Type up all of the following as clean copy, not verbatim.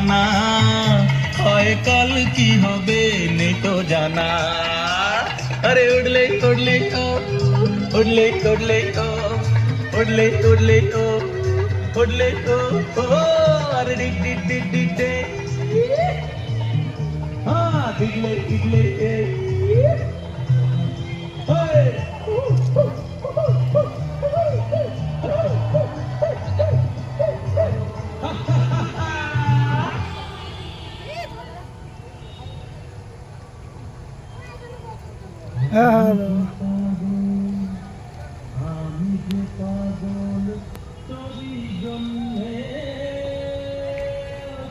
মানা, হয় কাল কি হবে নেই তো জানা। আরে উড়লে উড়লে ও, উড়লে উড়লে ও, উড়লে উড়লে ও, উড়লে ও ও, আরে ডিগ ডিগ ডিগ ডিগ ডে, হ্যাঁ ডিগলে ডিগলে এ, ওই আমি যে পাগল তবি জন্যে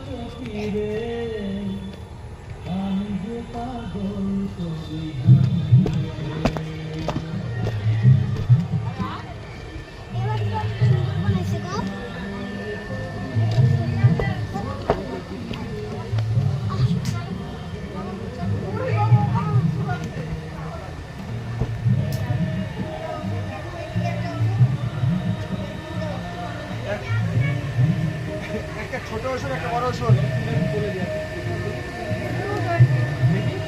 চকিরে, আমি যে পাগল তবি একটা ছোট ওষুধ একটা বড় ওষুধ দেখি